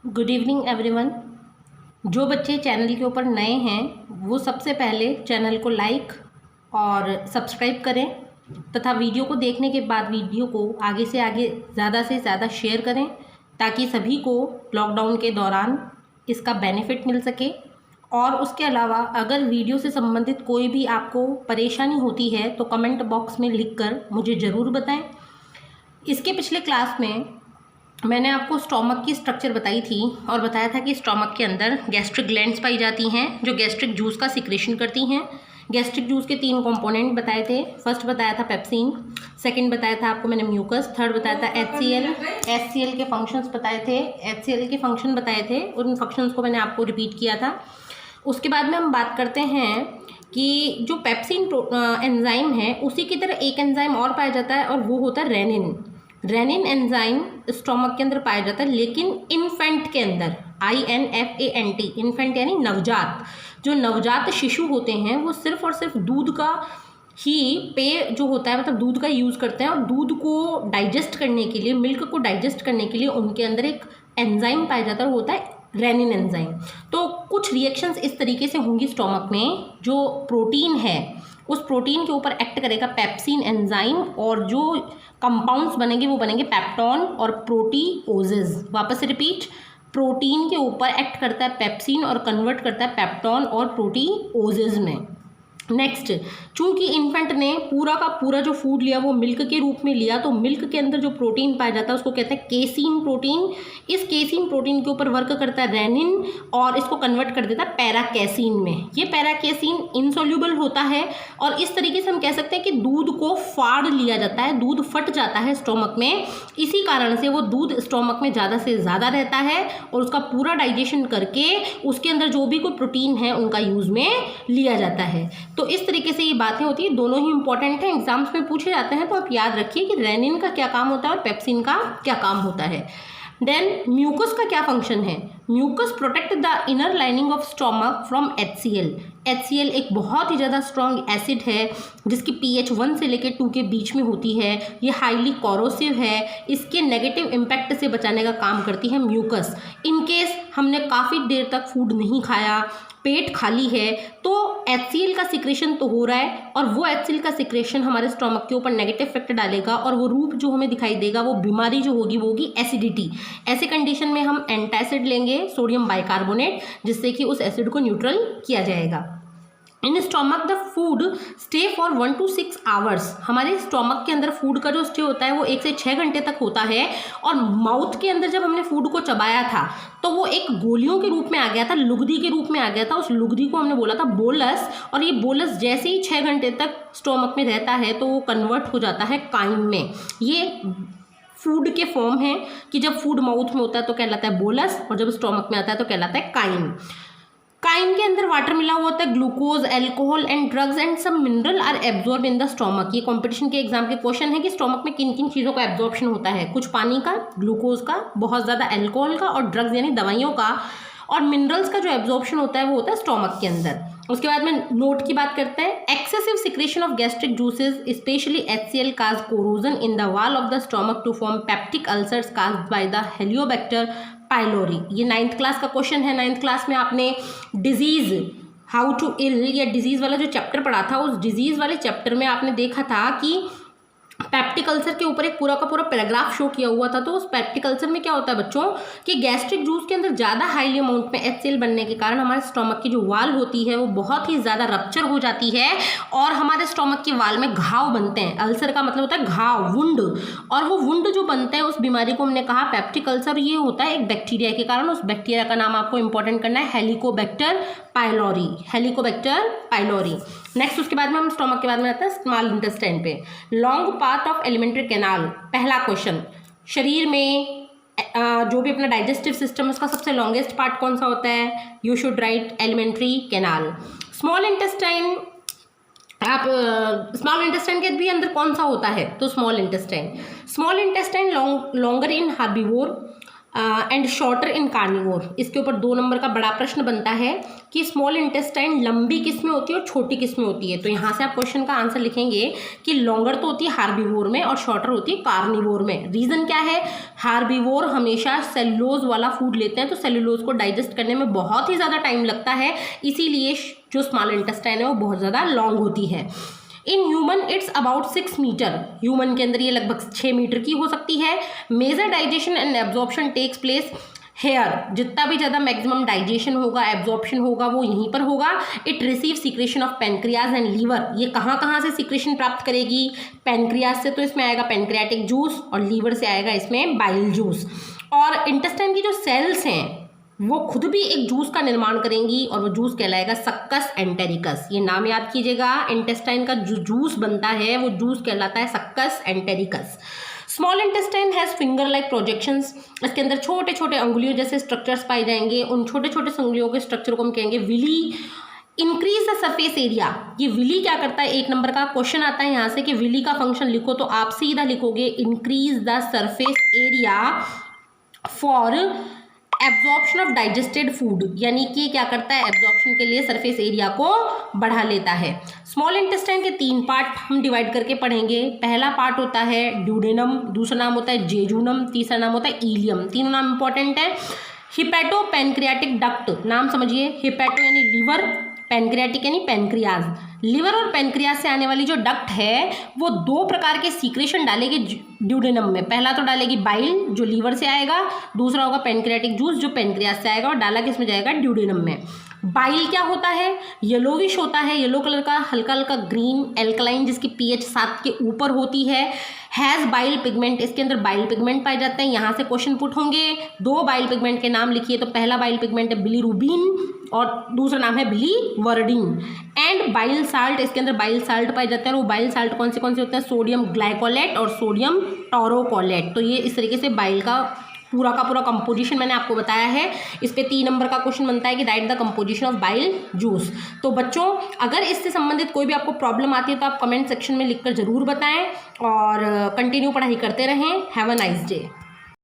Good evening everyone. जो बच्चे channel के ऊपर नए हैं वो सबसे पहले चैनल को लाइक और सब्सक्राइब करें तथा वीडियो को देखने के बाद वीडियो को आगे से आगे ज़्यादा से ज़्यादा शेयर करें ताकि सभी को लॉकडाउन के दौरान इसका बेनिफिट मिल सके। और उसके अलावा अगर वीडियो से संबंधित कोई भी आपको परेशानी होती है तो कमेंट बॉक्स में लिखकर मुझे ज़रूर बताएं। इसके पिछले क्लास में मैंने आपको स्टोमक की स्ट्रक्चर बताई थी और बताया था कि स्टोमक के अंदर गैस्ट्रिक ग्लैंड्स पाई जाती हैं जो गैस्ट्रिक जूस का सिक्रेशन करती हैं। गैस्ट्रिक जूस के 3 कंपोनेंट बताए थे। फर्स्ट बताया था पेप्सिन, सेकंड बताया था आपको मैंने म्यूकस, थर्ड बताया था HCl। HCl के फंक्शंस बताए थे, HCl के फंक्शन बताए थे, उन फंक्शंस को मैंने आपको रिपीट किया था। उसके बाद में हम बात करते हैं कि जो पेप्सिन एंजाइम है उसी की तरह एक एंजाइम और पाया जाता है और वो होता है रेनिन। रेनिन एंजाइम स्टोमक के अंदर पाया जाता है लेकिन इन्फेंट के अंदर, INFANT, इन्फेंट यानी नवजात। जो नवजात शिशु होते हैं वो सिर्फ और सिर्फ दूध का ही पेय जो होता है, मतलब दूध का यूज़ करते हैं और दूध को डाइजेस्ट करने के लिए, मिल्क को डाइजेस्ट करने के लिए उनके अंदर एक एंजाइम पाया जाता है, वो होता है रेनिन एंजाइम। तो कुछ रिएक्शंस इस तरीके से होंगी स्टोमक में, जो प्रोटीन है उस प्रोटीन के ऊपर एक्ट करेगा पेप्सिन एंजाइम और जो कंपाउंड्स बनेंगे वो बनेंगे पेप्टोन और प्रोटीओजेज। वापस से रिपीट, प्रोटीन के ऊपर एक्ट करता है पेप्सिन और कन्वर्ट करता है पेप्टोन और प्रोटीओजेज में। नेक्स्ट, चूंकि इन्फेंट ने पूरा का पूरा जो फूड लिया वो मिल्क के रूप में लिया तो मिल्क के अंदर जो प्रोटीन पाया जाता है उसको कहते हैं केसीन प्रोटीन। इस केसीन प्रोटीन के ऊपर वर्क करता है रेनिन और इसको कन्वर्ट कर देता है पैराकेसीन में। ये पैराकेसीन इनसोल्यूबल होता है और इस तरीके से हम कह सकते हैं कि दूध को फाड़ लिया जाता है, दूध फट जाता है स्टोमक में। इसी कारण से वो दूध स्टोमक में ज़्यादा से ज़्यादा रहता है और उसका पूरा डाइजेशन करके उसके अंदर जो भी कोई प्रोटीन है उनका यूज़ में लिया जाता है। तो इस तरीके से ये बातें होती है, दोनों ही इंपॉर्टेंट हैं, एग्जाम्स में पूछे जाते हैं। तो आप याद रखिए कि रेनिन का क्या काम होता है और पेप्सिन का क्या काम होता है। देन म्यूकस का क्या फंक्शन है? Mucus protect the inner lining of stomach from HCl। HCl एक बहुत ही ज़्यादा स्ट्रॉन्ग एसिड है जिसकी pH 1 से लेकर 2 के बीच में होती है। ये हाईली कोरोसिव है, इसके नेगेटिव इम्पैक्ट से बचाने का काम करती है म्यूकस। इनकेस हमने काफ़ी देर तक फूड नहीं खाया, पेट खाली है, तो HCl का सिक्रेशन तो हो रहा है और वो HCl का सिक्रेशन हमारे स्टोमक के ऊपर नेगेटिव इफेक्ट डालेगा और वो रूप जो हमें दिखाई देगा, वो बीमारी जो होगी वो होगी एसिडिटी। ऐसे कंडीशन में हम एंटासिड लेंगे, सोडियम बाइकार्बोनेट, जिससे कि उस एसिड को न्यूट्रल किया जाएगा। In stomach the food stay for 1 to 6 hours. हमारे स्टोमक के अंदर फूड का जो स्टे होता है वो 1 से 6 घंटे तक होता है और माउथ के अंदर जब हमने फूड को चबाया था तो वो एक गोलियों के रूप में आ गया था, लुगदी के रूप में आ गया था। उस लुगदी को हमने बोला था बोलस और ये बोलस जैसे ही 6 घंटे तक स्टोमक में रहता है तो वो कन्वर्ट हो जाता है काइम में। ये फूड के फॉर्म है कि जब फूड माउथ में होता है तो कहलाता है बोलस और जब स्टोमक में आता है तो कहलाता है काइम। काइम के अंदर वाटर मिला हुआ होता है, glucose, alcohol and drugs and some mineral are absorb in the stomach. ये कंपटीशन के एग्जाम के क्वेश्चन है कि स्टोमक में किन किन चीज़ों का एब्जॉर्प्शन होता है। कुछ पानी का, ग्लूकोज का, बहुत ज़्यादा एल्कोहल का और ड्रग्स यानी दवाइयों का, और मिनरल्स का जो एब्जॉर्प्शन होता है वो होता है स्टोमक के अंदर। उसके बाद में नोट की बात करते हैं, excessive secretion of gastric juices specially HCl cause corrosion in the wall of the stomach to form peptic ulcers caused by the Helicobacter pylori. ये 9th क्लास का क्वेश्चन है। 9th क्लास में आपने डिजीज हाउ टू इल या disease वाला जो chapter पढ़ा था, उस डिजीज वाले चैप्टर में आपने देखा था कि पेप्टिक अल्सर के ऊपर एक पूरा का पूरा पैराग्राफ शो किया हुआ था। तो उस पेप्टिक अल्सर में क्या होता है बच्चों कि गैस्ट्रिक जूस के अंदर ज़्यादा हाईली अमाउंट में HCl बनने के कारण हमारे स्टोमक की जो वाल होती है वो बहुत ही ज़्यादा रप्चर हो जाती है और हमारे स्टोमक की वाल में घाव बनते हैं। अल्सर का मतलब होता है घाव, वुंड, और वो वुंड जो बनते हैं उस बीमारी को हमने कहा पेप्टिक अल्सर। ये होता है एक बैक्टीरिया के कारण। उस बैक्टीरिया का नाम आपको इंपॉर्टेंट करना है, Helicobacter pylori. Helicobacter pylori. Next, उसके बाद में हम स्टोमक के बाद में आता है स्मॉल इंटेस्टाइन पे। Long part of alimentary canal. पहला क्वेश्चन, शरीर में जो भी अपना डाइजेस्टिव सिस्टम है उसका सबसे लॉन्गेस्ट पार्ट कौन सा होता है? You should write alimentary canal. Small intestine, आप स्मॉल इंटेस्टाइन के भी अंदर कौन सा होता है? तो small intestine. Small intestine longer in herbivore and shorter in carnivore. इसके ऊपर 2 नंबर का बड़ा प्रश्न बनता है कि स्मॉल इंटेस्टाइन लंबी किस में होती है और छोटी किस में होती है। तो यहाँ से आप क्वेश्चन का आंसर लिखेंगे कि लॉन्गर तो होती है हार्बीवोर में और शॉर्टर होती है कार्निवोर में। रीज़न क्या है, हार्बीवोर हमेशा सेलुलोज वाला फूड लेते हैं, तो सेलुलोज को डाइजेस्ट करने में बहुत ही ज़्यादा टाइम लगता है, इसीलिए जो स्मॉल इंटेस्टाइन है वो बहुत ज़्यादा लॉन्ग होती है। In human it's about 6 metre, human के अंदर ये लगभग 6 मीटर की हो सकती है। Major digestion and absorption takes place here, जितना भी ज़्यादा मैक्सिमम डाइजेशन होगा, एब्जॉर्प्शन होगा, वो यहीं पर होगा। It receive secretion of pancreas and liver, ये कहाँ कहाँ से सीक्रेशन प्राप्त करेगी, पेनक्रियाज से, तो इसमें आएगा पेनक्रियाटिक जूस, और लीवर से आएगा इसमें बाइल जूस। और इंटेस्टाइन की जो सेल्स हैं वो खुद भी एक जूस का निर्माण करेंगी और वो जूस कहलाएगा सक्कस एंटेरिकस। ये नाम याद कीजिएगा, इंटेस्टाइन का जो जूस बनता है वो जूस कहलाता है succus entericus. Small intestine has finger like projections, इसके अंदर छोटे छोटे अंगुलियों जैसे स्ट्रक्चर्स पाए जाएंगे। उन छोटे छोटे अंगुलियों के स्ट्रक्चर को हम कहेंगे villi. Increase the surface area, ये विली क्या करता है, 1 नंबर का क्वेश्चन आता है यहाँ से कि विली का फंक्शन लिखो, तो आप सीधा लिखोगे increase the surface area for absorption of digested food, यानी कि क्या करता है, एब्जॉर्प्शन के लिए सरफेस एरिया को बढ़ा लेता है। स्मॉल इंटेस्टाइन के 3 पार्ट हम डिवाइड करके पढ़ेंगे। पहला पार्ट होता है ड्यूडेनम, दूसरा नाम होता है जेजुनम, तीसरा नाम होता है इलियम। तीनों नाम इंपॉर्टेंट है। हिपैटो पेनक्रियाटिक डक्ट, नाम समझिए, हिपैटो यानी लीवर, पेनक्रियाटिक यानी पेनक्रियाज। लिवर और पेनक्रियाज से आने वाली जो डक्ट है वो 2 प्रकार के सीक्रेशन डालेगी ड्यूडेनम में। पहला तो डालेगी बाइल जो लीवर से आएगा, दूसरा होगा पेनक्रियाटिक जूस जो पेनक्रियाज से आएगा, और डाला किस में जाएगा, ड्यूडेनम में। बाइल क्या होता है, येलोविश होता है, येलो कलर का, हल्का हल्का ग्रीन, एल्कलाइन, जिसकी pH 7 के ऊपर होती है। हैज़ बाइल पिगमेंट, इसके अंदर बाइल पिगमेंट पाए जाते हैं। यहाँ से क्वेश्चन पुट होंगे, 2 बाइल पिगमेंट के नाम लिखिए। तो पहला बाइल पिगमेंट है बिलीरुबिन और दूसरा नाम है बिलीवर्डिन। एंड बाइल साल्ट, इसके अंदर बाइल साल्ट पाए जाते हैं, और वो बाइल साल्ट कौन से होते हैं, सोडियम ग्लाइकोलेट और सोडियम टोरोकोलेट। तो ये इस तरीके से बाइल का पूरा कंपोजिशन मैंने आपको बताया है। इस पे 3 नंबर का क्वेश्चन बनता है कि right the composition of bile juice. तो बच्चों, अगर इससे संबंधित कोई भी आपको प्रॉब्लम आती है तो आप कमेंट सेक्शन में लिखकर ज़रूर बताएं और कंटिन्यू पढ़ाई करते रहें। Have a nice day.